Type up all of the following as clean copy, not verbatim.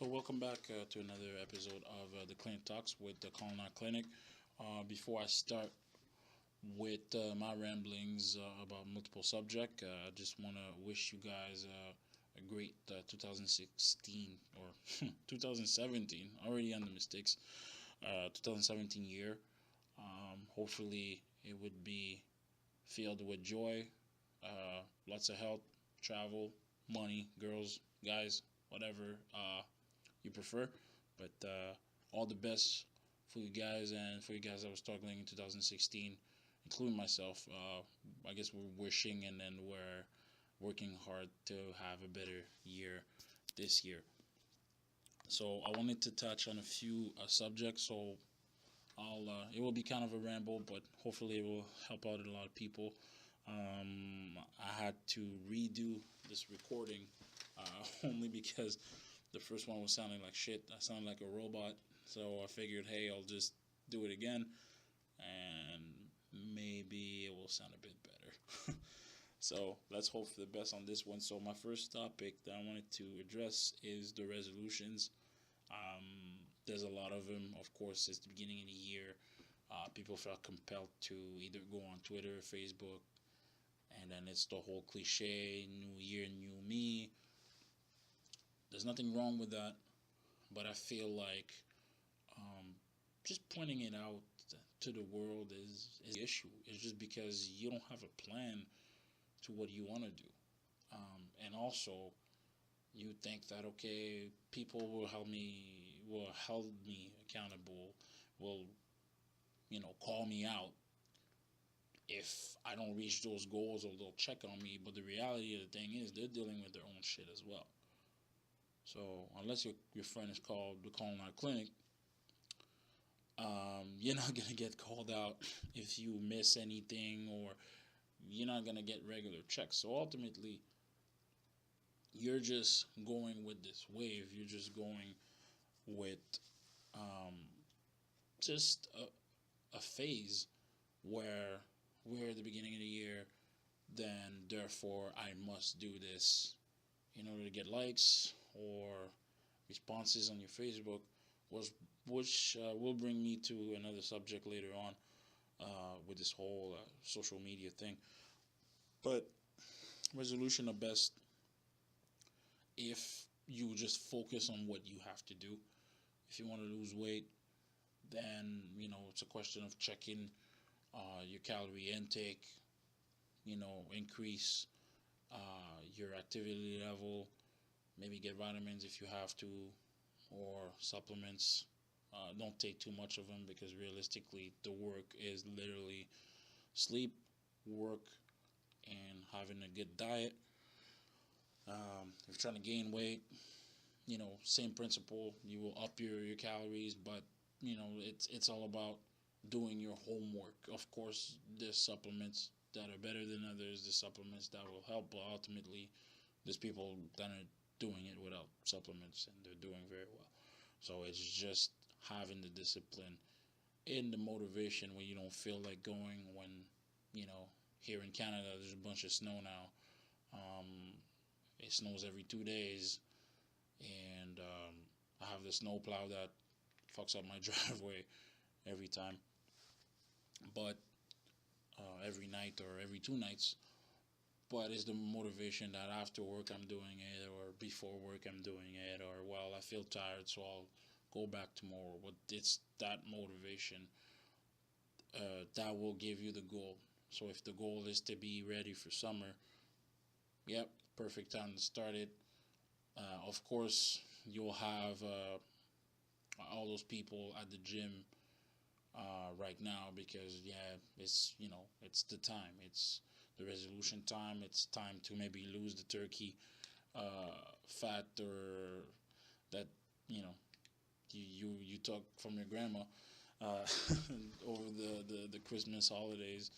So welcome back to another episode of the Clinic Talks with the Culinary Clinic. Before I start with my ramblings about multiple subject, I just want to wish you guys a great 2016 or 2017. Already on the mistakes. 2017 year. Hopefully, it would be filled with joy, lots of health, travel, money, girls, guys, whatever. You prefer. But all the best for you guys and for you guys that were struggling in 2016, including myself. I guess we're wishing and then we're working hard to have a better year this year. So I wanted to touch on a few subjects. So it will be kind of a ramble, but hopefully it will help out a lot of people. I had to redo this recording only because the first one was sounding like shit. I sounded like a robot. So I figured, hey, I'll just do it again. And maybe it will sound a bit better. So let's hope for the best on this one. So my first topic that I wanted to address is the resolutions. There's a lot of them. Of course, it's the beginning of the year. People felt compelled to either go on Twitter, Facebook, and then it's the whole cliche, new year, new me. There's nothing wrong with that, but I feel like just pointing it out to the world is the issue. It's just because you don't have a plan to what you want to do. And also, you think that, okay, people will hold me accountable, will, call me out if I don't reach those goals, or they'll check on me. But the reality of the thing is they're dealing with their own shit as well. So unless your friend is called the Culinary Clinic, you're not going to get called out if you miss anything, or you're not going to get regular checks. So ultimately, you're just going with this wave. You're just going with just a phase where we're at the beginning of the year, then therefore I must do this in order to get likes or responses on your Facebook, which will bring me to another subject later on with this whole social media thing. But resolution are best if you just focus on what you have to do. If you want to lose weight, then it's a question of checking your calorie intake, increase your activity level, maybe get vitamins if you have to, or supplements. Don't take too much of them, because realistically the work is literally sleep, work, and having a good diet. If you're trying to gain weight, same principle. You will up your calories, but it's all about doing your homework. Of course, there's supplements that are better than others. There's supplements that will help, but ultimately, there's people that are doing it without supplements, and they're doing very well. So it's just having the discipline and the motivation when you don't feel like going. When here in Canada, there's a bunch of snow now. It snows every 2 days, and I have the snow plow that fucks up my driveway every time. But every night or every 2 nights. But it's the motivation that after work I'm doing it, or before work I'm doing it, or well, I feel tired, so I'll go back tomorrow. But it's that motivation that will give you the goal. So if the goal is to be ready for summer, yep, perfect time to start it. Of course, you'll have all those people at the gym right now, because it's the time. It's the resolution time. It's time to maybe lose the turkey fat, or that you took from your grandma over the Christmas holidays,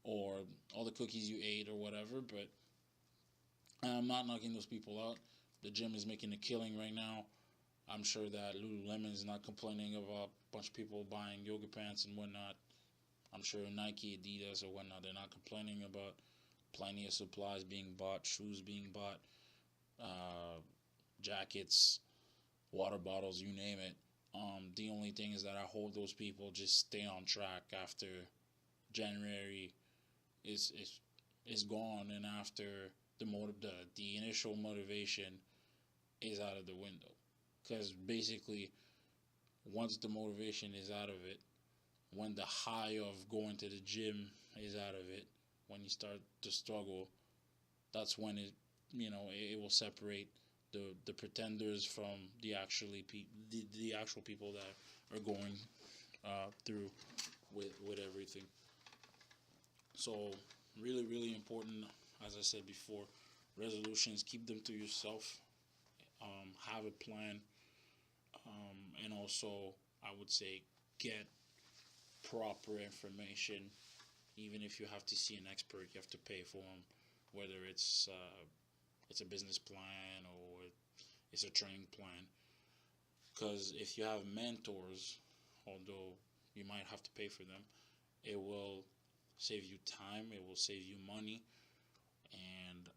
or all the cookies you ate or whatever. But I'm not knocking those people out. The gym is making a killing right now. I'm sure that Lululemon is not complaining about a bunch of people buying yoga pants and whatnot. I'm sure Nike, Adidas, or whatnot, they're not complaining about plenty of supplies being bought, shoes being bought, jackets, water bottles, you name it. The only thing is that I hope those people just stay on track after January is gone, and after the initial motivation is out of the window. Because basically, once the motivation is out of it, when the high of going to the gym is out of it, when you start to struggle, that's when it will separate the pretenders from the actual people that are going through with everything. So really, really important, as I said before, resolutions, keep them to yourself. Have a plan, and also I would say get proper information. Even if you have to see an expert, you have to pay for them, whether it's a business plan or it's a training plan. Because if you have mentors, although you might have to pay for them, it will save you time, it will save you money, and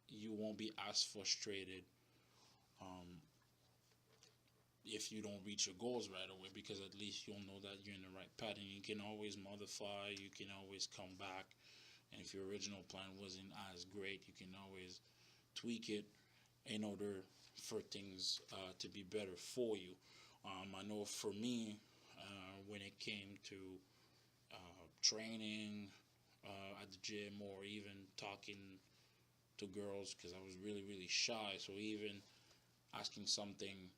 you won't be as frustrated if you don't reach your goals right away, because at least you'll know that you're in the right path, and you can always modify, you can always come back, and if your original plan wasn't as great, you can always tweak it in order for things to be better for you. I know for me, when it came to training at the gym, or even talking to girls, because I was really, really shy, so even asking something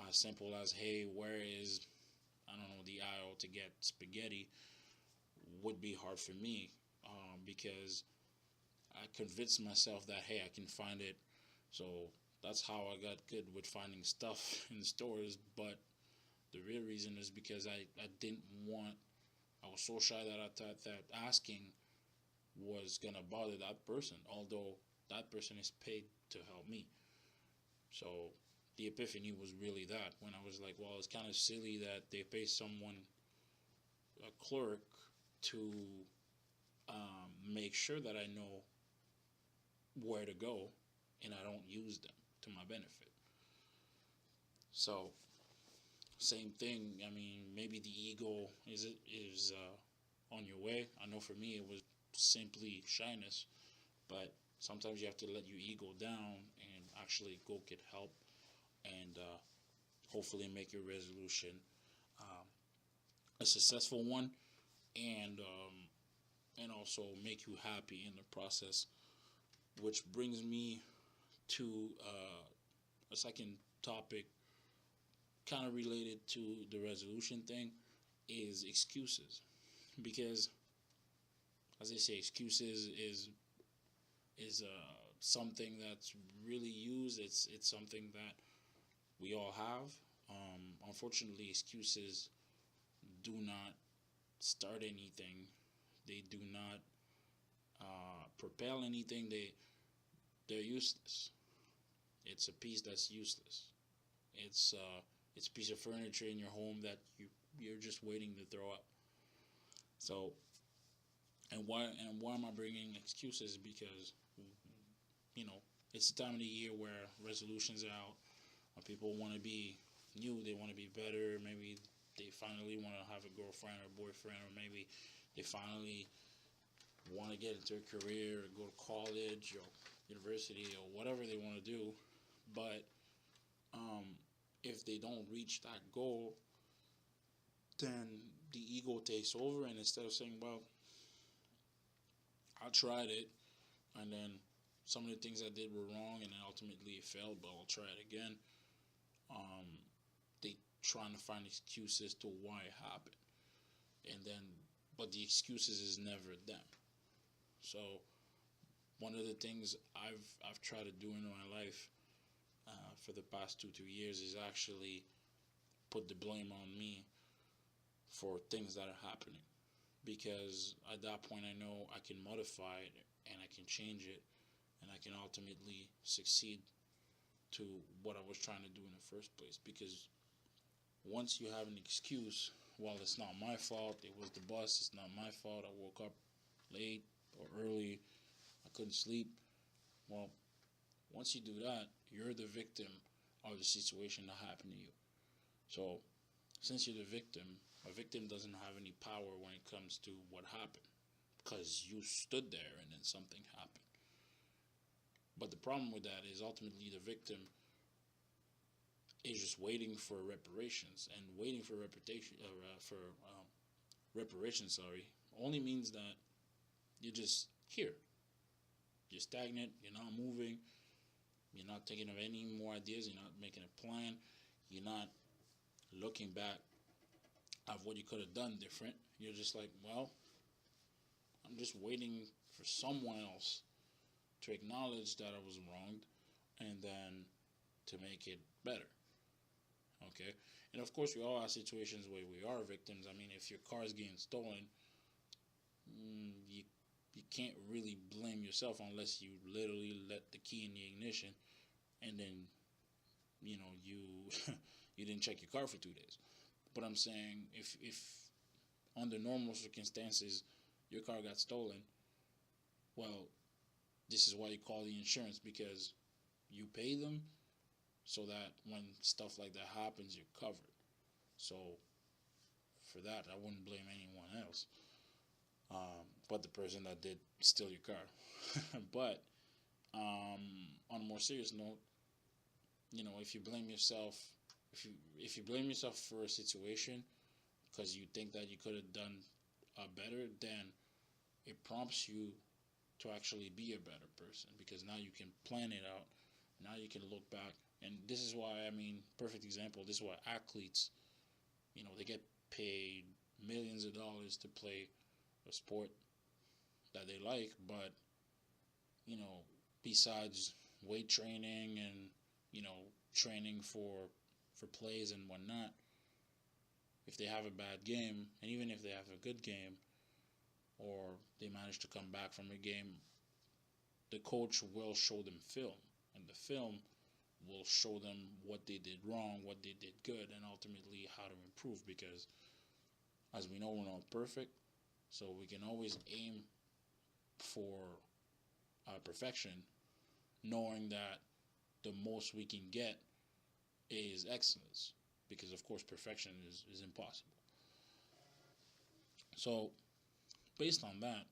as simple as, hey, where is, I don't know, the aisle to get spaghetti, would be hard for me, because I convinced myself that, hey, I can find it. So that's how I got good with finding stuff in the stores. But the real reason is because I didn't want, I was so shy that I thought that asking was going to bother that person, although that person is paid to help me. So the epiphany was really that, when I was like, well, it's kind of silly that they pay someone, a clerk, to make sure that I know where to go, and I don't use them to my benefit. So same thing. I mean, maybe the ego is on your way. I know for me it was simply shyness, but sometimes you have to let your ego down and actually go get help, and hopefully make your resolution a successful one, and also make you happy in the process. Which brings me to a second topic, kind of related to the resolution thing, is excuses. Because, as they say, excuses is something that's really used. It's something that we all have. Unfortunately, excuses do not start anything. They do not propel anything. They're useless. It's a piece that's useless. It's a piece of furniture in your home that you're just waiting to throw up. So, and why am I bringing excuses? Because it's the time of the year where resolutions are out. When people want to be new, they want to be better. Maybe they finally want to have a girlfriend or boyfriend, or maybe they finally want to get into a career, or go to college or university, or whatever they want to do. But if they don't reach that goal, then the ego takes over, and instead of saying, well, I tried it, and then some of the things I did were wrong, and then ultimately it failed, but I'll try it again. They trying to find excuses to why it happened, but the excuses is never them. So one of the things I've tried to do in my life for the past 2 years is actually put the blame on me for things that are happening, because at that point I know I can modify it and I can change it, and I can ultimately succeed to what I was trying to do in the first place. Because once you have an excuse, well, it's not my fault, it was the bus, it's not my fault, I woke up late or early, I couldn't sleep. Well, once you do that, you're the victim of the situation that happened to you. So, since you're the victim, a victim doesn't have any power when it comes to what happened, because you stood there and then something happened. But the problem with that is ultimately the victim is just waiting for reparations, and waiting for reparations. Sorry, only means that you're just here. You're stagnant. You're not moving. You're not thinking of any more ideas. You're not making a plan. You're not looking back at what you could have done different. You're just like, well, I'm just waiting for someone else to acknowledge that I was wronged and then to make it better. Okay? And of course, we all have situations where we are victims. I mean, if your car is getting stolen, you can't really blame yourself unless you literally let the key in the ignition and then, you you didn't check your car for 2 days. But I'm saying if under normal circumstances your car got stolen, well, this is why you call the insurance, because you pay them so that when stuff like that happens, you're covered. So for that, I wouldn't blame anyone else, but the person that did steal your car. But on a more serious note, if you blame yourself, if you blame yourself for a situation because you think that you could have done better, then it prompts you to actually be a better person, because now you can plan it out. Now you can look back, and this is why, perfect example. This is why athletes, they get paid millions of dollars to play a sport that they like, but besides weight training and training for plays and whatnot, if they have a bad game, and even if they have a good game, or they manage to come back from a game, the coach will show them film, and the film will show them what they did wrong, what they did good, and ultimately how to improve, because as we know, we're not perfect, so we can always aim for perfection, knowing that the most we can get is excellence, because of course perfection is impossible. So based on that,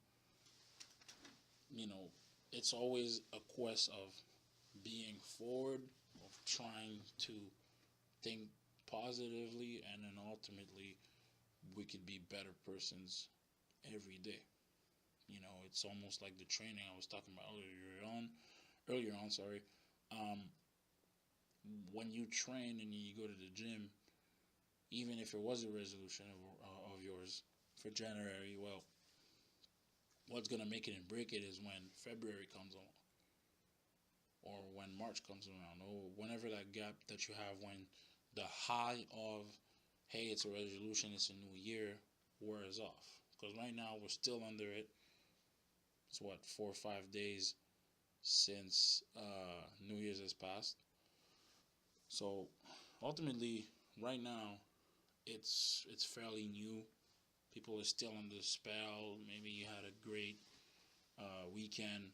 it's always a quest of being forward, of trying to think positively, and then ultimately we could be better persons every day. It's almost like the training I was talking about earlier on. When you train and you go to the gym, even if it was a resolution of yours for January, well, what's going to make it and break it is when February comes along, or when March comes around, or whenever that gap that you have, when the high of, hey, it's a resolution, it's a new year, wears off. Because right now we're still under it. It's 4 or 5 days since New Year's has passed. So ultimately, right now, it's fairly new. People are still on the spell. Maybe you had a great weekend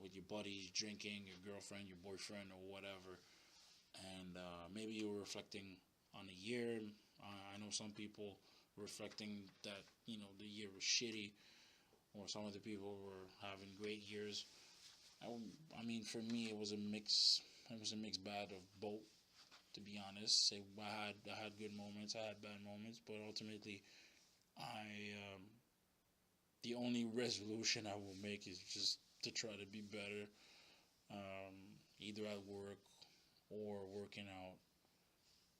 with your buddies, drinking, your girlfriend, your boyfriend, or whatever. And maybe you were reflecting on a year. I know some people reflecting that, the year was shitty, or some other people were having great years. For me, it was a mixed bag of both, to be honest. I had good moments, I had bad moments, but ultimately, the only resolution I will make is just to try to be better, either at work or working out,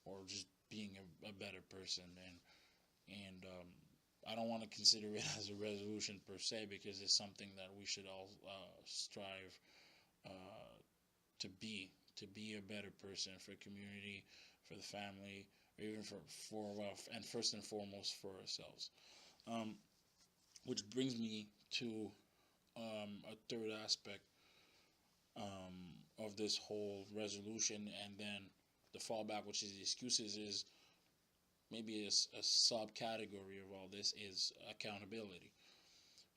or just being a better person. And I don't want to consider it as a resolution per se, because it's something that we should all strive to be a better person for the community, for the family, or even and first and foremost for ourselves. Which brings me to a third aspect of this whole resolution, and then the fallback, which is the excuses, is maybe a subcategory of all this is accountability.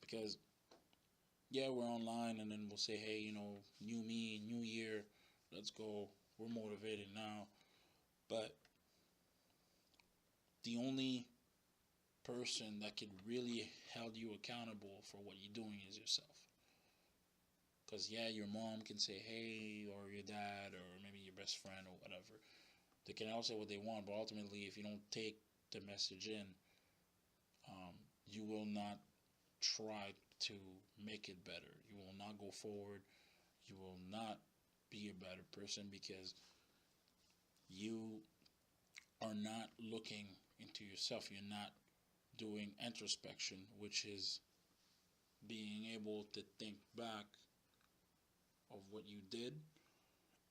Because we're online, and then we'll say, hey, new me, new year, let's go, we're motivated now, but the only person that could really hold you accountable for what you're doing is yourself. Because, yeah, your mom can say, hey, or your dad, or maybe your best friend, or whatever. They can all say what they want, but ultimately, if you don't take the message in, you will not try to make it better. You will not go forward. You will not be a better person because you are not looking into yourself. You're not doing introspection, which is being able to think back of what you did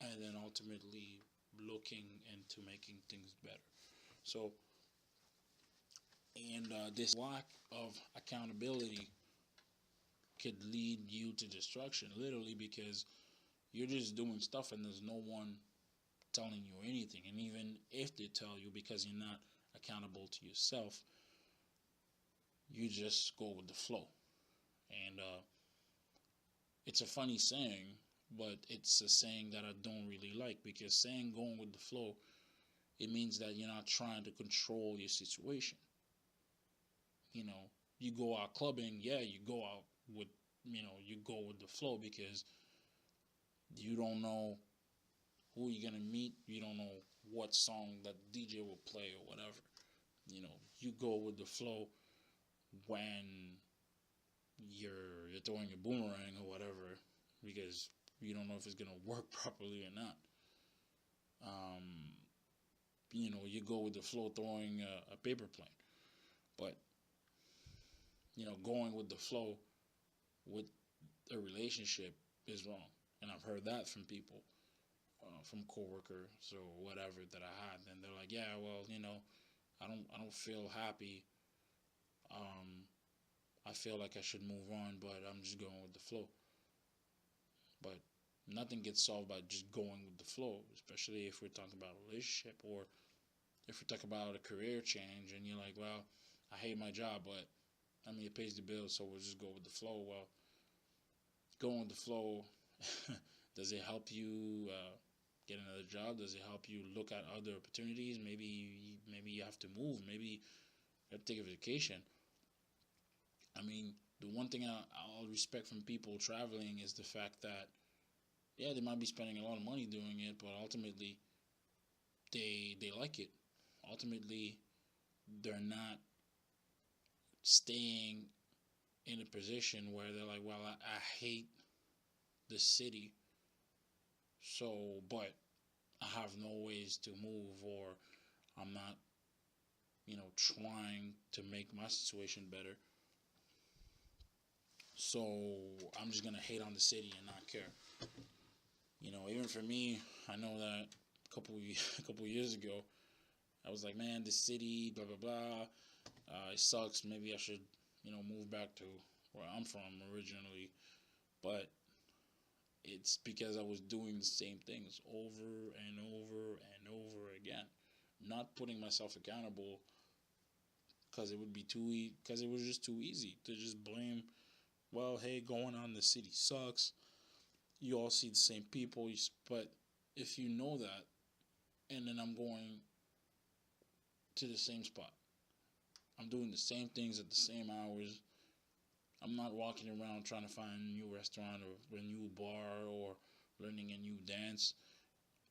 and then ultimately looking into making things better. So, and this lack of accountability could lead you to destruction, literally, because you're just doing stuff and there's no one telling you anything. And even if they tell you, because you're not accountable to yourself, you just go with the flow. And it's a funny saying, but it's a saying that I don't really like, because saying going with the flow, it means that you're not trying to control your situation. You know, you go out clubbing, yeah, you go out with, you go with the flow because you don't know who you're going to meet. You don't know what song that DJ will play or whatever. You go with the flow when you're throwing a boomerang or whatever, because you don't know if it's going to work properly or not. You go with the flow throwing a paper plane. But, going with the flow with a relationship is wrong. And I've heard that from people, from coworkers or whatever that I had. And they're like, yeah, well, I don't feel happy. I feel like I should move on, but I'm just going with the flow. But nothing gets solved by just going with the flow, especially if we're talking about a relationship, or if we talk about a career change and you're like, well, I hate my job, but it pays the bills, so we'll just go with the flow. Well, going with the flow, does it help you get another job? Does it help you look at other opportunities? Maybe you have to move. Maybe you have to take a vacation. The one thing I'll respect from people traveling is the fact that, yeah, they might be spending a lot of money doing it, but ultimately they like it. Ultimately, they're not staying in a position where they're like, well, I hate the city, but I have no ways to move, or I'm not, trying to make my situation better. So I'm just going to hate on the city and not care. Even for me, I know that a couple years ago, I was like, man, the city, blah, blah, blah. It sucks. Maybe I should, move back to where I'm from originally. But it's because I was doing the same things over and over and over again. Not putting myself accountable because it would be because it was just too easy to just blame, well, hey, going on in the city sucks. You all see the same people, but if you know that, and then I'm going to the same spot, I'm doing the same things at the same hours. I'm not walking around trying to find a new restaurant or a new bar or learning a new dance,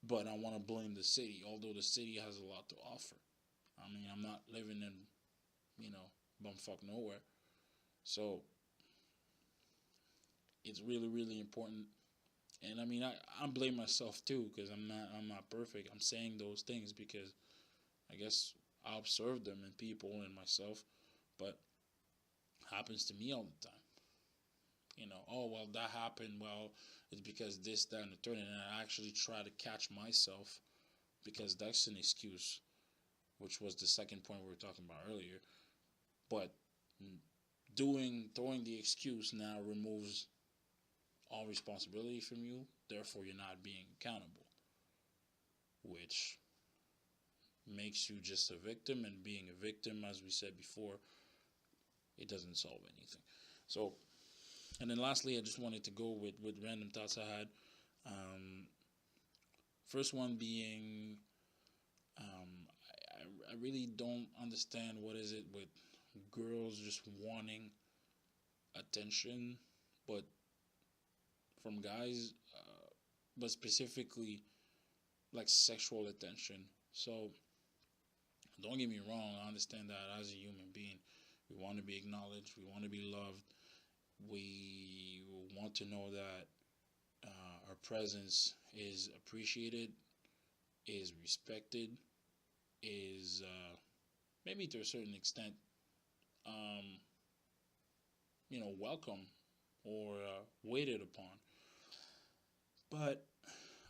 but I want to blame the city, although the city has a lot to offer. I'm not living in, bumfuck nowhere. So it's really, really important. And I blame myself too, because I'm not perfect. I'm saying those things because I guess I observe them in people and myself, but it happens to me all the time. Oh, well, that happened. Well, it's because this, that, and the third. And I actually try to catch myself, because that's an excuse, which was the second point we were talking about earlier. But throwing the excuse now removes all responsibility from you. Therefore, you're not being accountable, which makes you just a victim. And being a victim, as we said before, it doesn't solve anything. So, and then lastly, I just wanted to go with random thoughts I had. First one being, I really don't understand what is it with girls just wanting attention, but from guys, but specifically like sexual attention. So don't get me wrong, I understand that as a human being, we want to be acknowledged, we want to be loved, we want to know that our presence is appreciated, is respected, is maybe to a certain extent, um, welcome or waited upon. But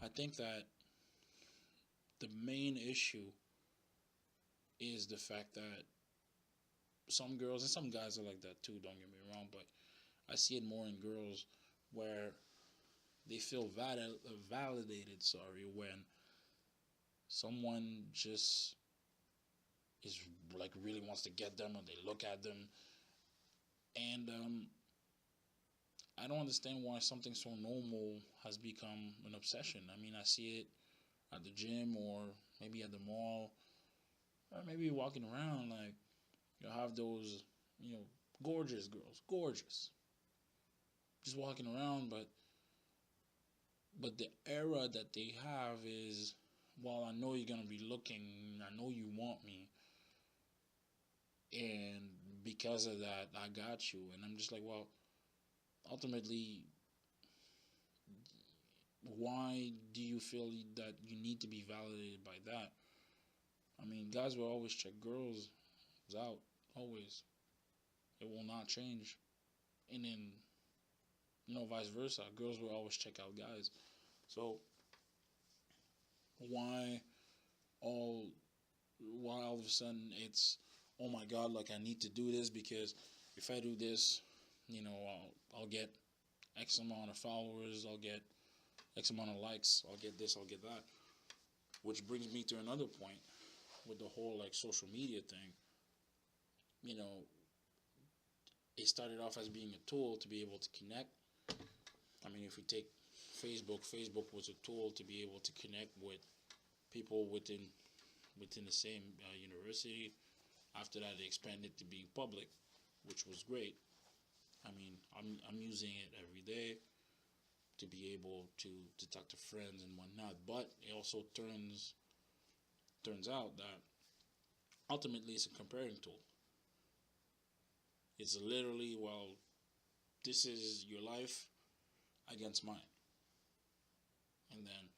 I think that the main issue is the fact that some girls and some guys are like that too, don't get me wrong, but I see it more in girls where they feel validated, when someone just is like really wants to get them, or they look at them, and I don't understand why something so normal has become an obsession. I mean, I see it at the gym, or maybe at the mall, or maybe walking around. Like, you'll have those, gorgeous girls, gorgeous, just walking around, but the era that they have is, well, I know you're gonna be looking, I know you want me, and because of that, I got you. And I'm just like, well, ultimately, why do you feel that you need to be validated by that? I mean, guys will always check girls out, always. It will not change. And then, vice versa. Girls will always check out guys. So, why all why all of a sudden it's, oh my God, like I need to do this because if I do this, I'll get X amount of followers, I'll get X amount of likes, I'll get this, I'll get that. Which brings me to another point with the whole like social media thing. It started off as being a tool to be able to connect. I mean, if we take Facebook was a tool to be able to connect with people within the same university. After that, they expanded to being public, which was great. I mean, I'm using it every day to be able to talk to friends and whatnot. But it also turns out that ultimately it's a comparing tool. It's literally, well, this is your life against mine. And then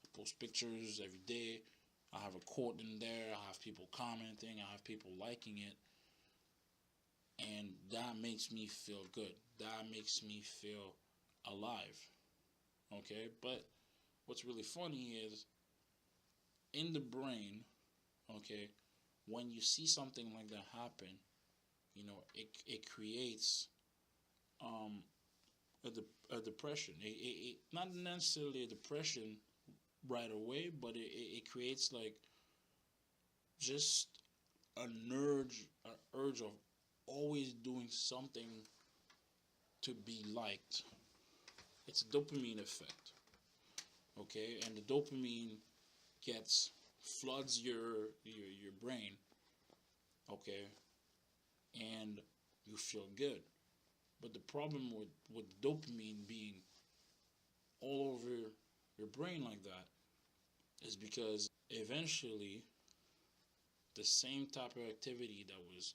I post pictures every day. I have a quote in there. I have people commenting. I have people liking it. And that makes me feel good. That makes me feel alive. Okay? But what's really funny is in the brain, okay, when you see something like that happen, it creates a depression. It not necessarily a depression right away, but it creates like just an urge of always doing something to be liked. It's a dopamine effect, okay, and the dopamine floods your brain, okay, and you feel good. But the problem with dopamine being all over your brain like that is because eventually the same type of activity that was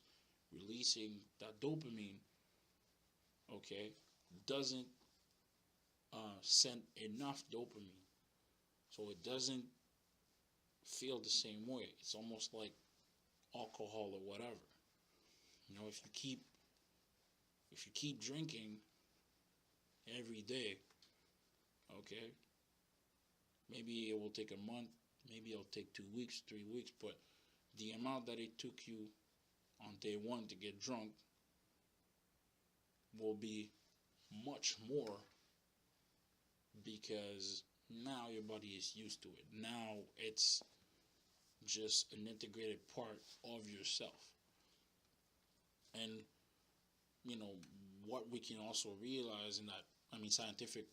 releasing that dopamine, okay, doesn't send enough dopamine. So it doesn't feel the same way. It's almost like alcohol or whatever. If you keep drinking every day, okay, maybe it will take a month, maybe it'll take 2 weeks, 3 weeks, but the amount that it took you on day one to get drunk will be much more, because now your body is used to it. Now it's just an integrated part of yourself. And what we can also realize, and that, I mean, scientific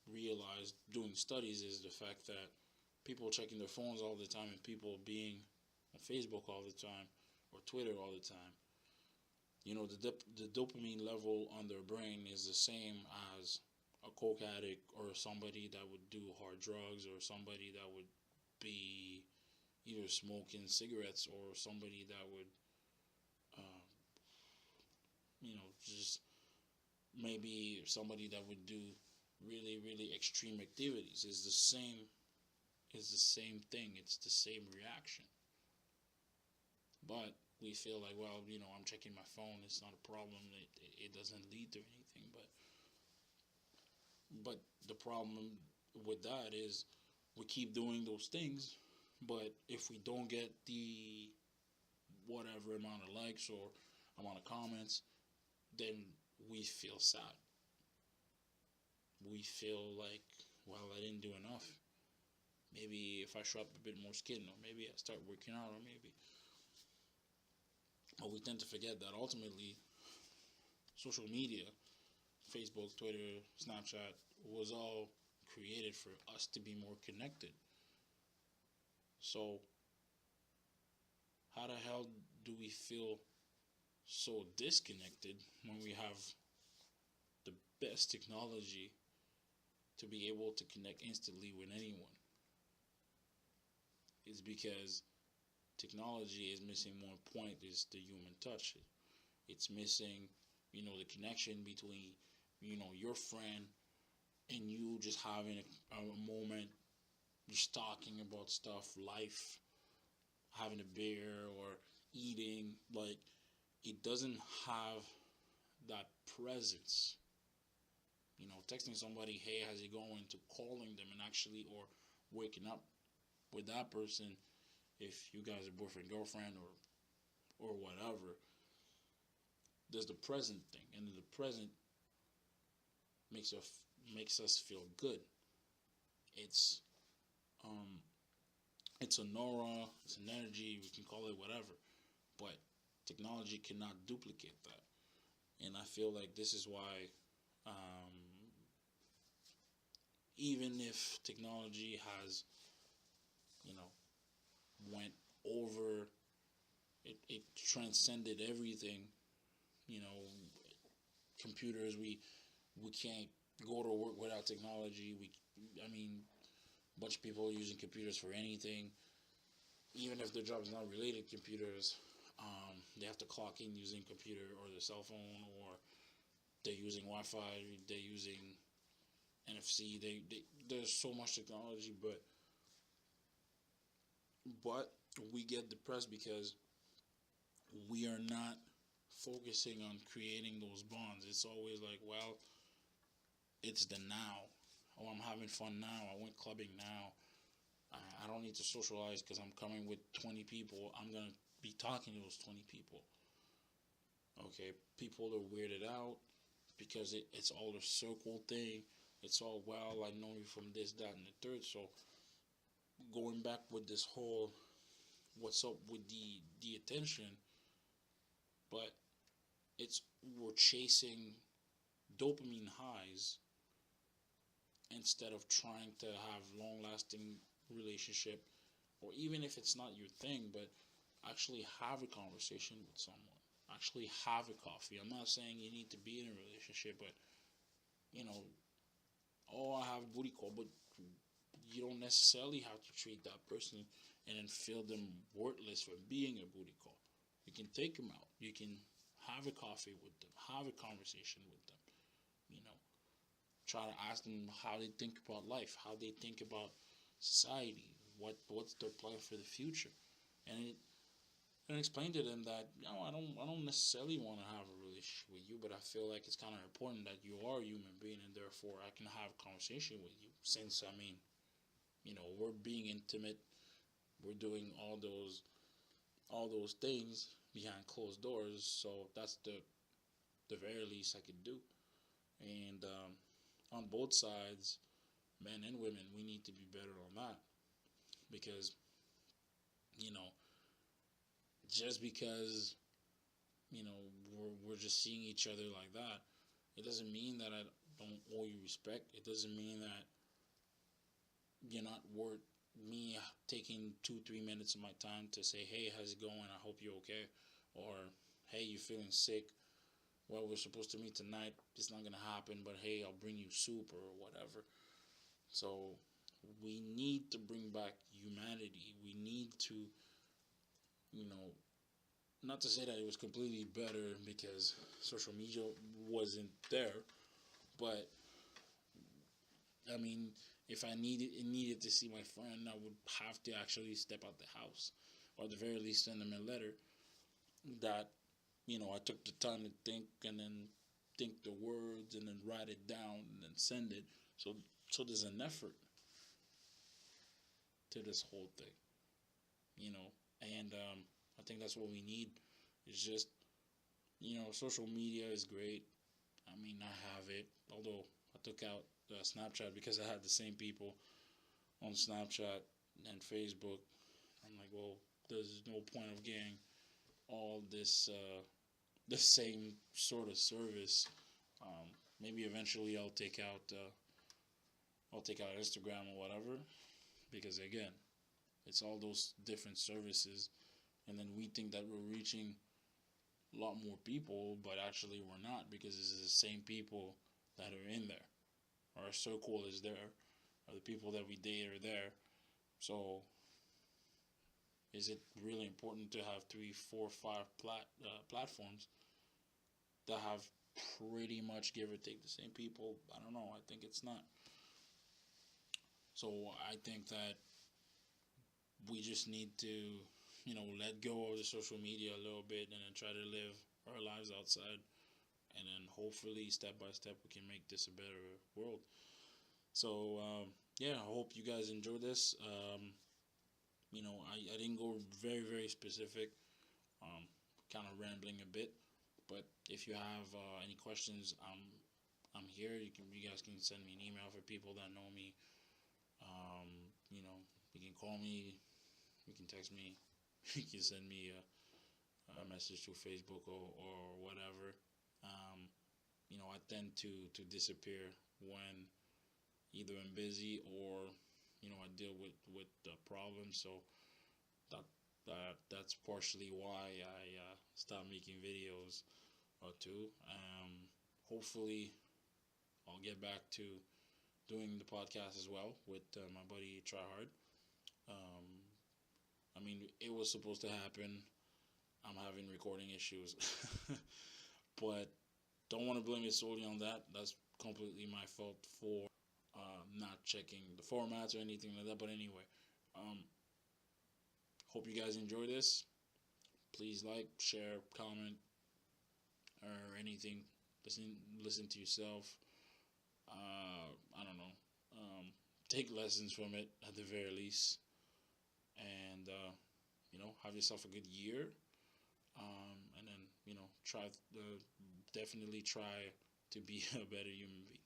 realize doing studies, is the fact that people checking their phones all the time and people being on Facebook all the time or Twitter all the time, the dopamine level on their brain is the same as a coke addict or somebody that would do hard drugs or somebody that would be either smoking cigarettes or somebody that would, uh, just maybe somebody that would do really, really extreme activities. Is the same. Is the same thing. It's the same reaction. But we feel like, well, I'm checking my phone. It's not a problem. It doesn't lead to anything. But the problem with that is we keep doing those things. But if we don't get the whatever amount of likes or amount of comments, then we feel sad. We feel like, well, I didn't do enough. Maybe if I show up a bit more skin, or maybe I start working out, or maybe. But we tend to forget that ultimately, social media, Facebook, Twitter, Snapchat, was all created for us to be more connected. So, how the hell do we feel so disconnected when we have the best technology to be able to connect instantly with anyone? It's because technology is missing one point, is the human touch. It's missing, the connection between, your friend and you just having a moment, just talking about stuff, life, having a beer or eating. Like, it doesn't have that presence. Texting somebody, hey, how's it going, to calling them and actually, or waking up with that person, if you guys are boyfriend, girlfriend, or whatever. There's the present thing, and the present makes us feel good. It's it's an aura, it's an energy, we can call it whatever, but technology cannot duplicate that. And I feel like this is why, even if technology has, went over, it transcended everything, you know, computers, we can't go to work without technology. I mean, a bunch of people are using computers for anything, even if their job is not related to computers. They have to clock in using computer or their cell phone, or they're using Wi-Fi, they're using NFC. There's so much technology, but we get depressed because we are not focusing on creating those bonds. It's always like, well, it's the now. Oh, I'm having fun now. I went clubbing now. I don't need to socialize because I'm coming with 20 people. I'm going to be talking to those 20 people. Okay, people are weirded out because it's all a circle thing. It's all, well, I know you from this, that, and the third. So going back with this whole, what's up with the attention, but we're chasing dopamine highs instead of trying to have long-lasting relationship, or even if it's not your thing, but actually have a conversation with someone, actually have a coffee. I'm not saying you need to be in a relationship, but oh, I have a booty call, but you don't necessarily have to treat that person and then feel them worthless for being a booty call. You can take them out. You can have a coffee with them, have a conversation with them, try to ask them how they think about life, how they think about society, what's their plan for the future, and explain to them that I don't necessarily want to have a relationship with you, but I feel like it's kind of important that you are a human being, and therefore I can have a conversation with you. Since we're being intimate, we're doing all those things behind closed doors, so that's the very least I could do. And on both sides, men and women, we need to be better on that, because just because we're just seeing each other like that, it doesn't mean that I don't owe you respect. It doesn't mean that you're not worth me taking 2-3 minutes of my time to say, hey, how's it going? I hope you're okay. Or, hey, you feeling sick? Well, we're supposed to meet tonight. It's not gonna happen, but hey, I'll bring you soup or whatever. So we need to bring back humanity. We need to, you know, not to say that it was completely better because social media wasn't there, but I mean, if I needed to see my friend, I would have to actually step out the house, or at the very least send them a letter that I took the time to think and then think the words and then write it down and then send it. So there's an effort to this whole thing, you know, and I think that's what we need. It's just social media is great. I mean, I have it, although I took out Snapchat because I had the same people on Snapchat and Facebook. I'm like, well, there's no point of getting all this the same sort of service. Maybe eventually I'll take out Instagram or whatever, because again, it's all those different services, and then we think that we're reaching a lot more people, but actually we're not, because it's the same people that are in there. Our circle is there, or the people that we date are there. So is it really important to have 3, 4, 5 platforms that have pretty much, give or take, the same people? I don't know. I think it's not. So I think that we just need to, let go of the social media a little bit and then try to live our lives outside. And then hopefully, step by step, we can make this a better world. So, yeah, I hope you guys enjoy this. I didn't go very, very specific, kind of rambling a bit. But if you have any questions, I'm here. You guys can send me an email for people that know me. Um, you can call me, you can text me, you can send me a message through Facebook or whatever. Um, I tend to disappear when either I'm busy or I deal with the problems. So that that's partially why I stopped making videos or two. Hopefully, I'll get back to doing the podcast as well with my buddy Tryhard. Um, I mean, it was supposed to happen. I'm having recording issues, but don't want to blame it solely on that. That's completely my fault for not checking the formats or anything like that. But anyway, um, hope you guys enjoy this. Please like, share, comment, or anything. Listen to yourself. I don't know. Take lessons from it at the very least, and have yourself a good year. And then try definitely try to be a better human being.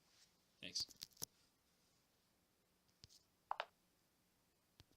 Thanks.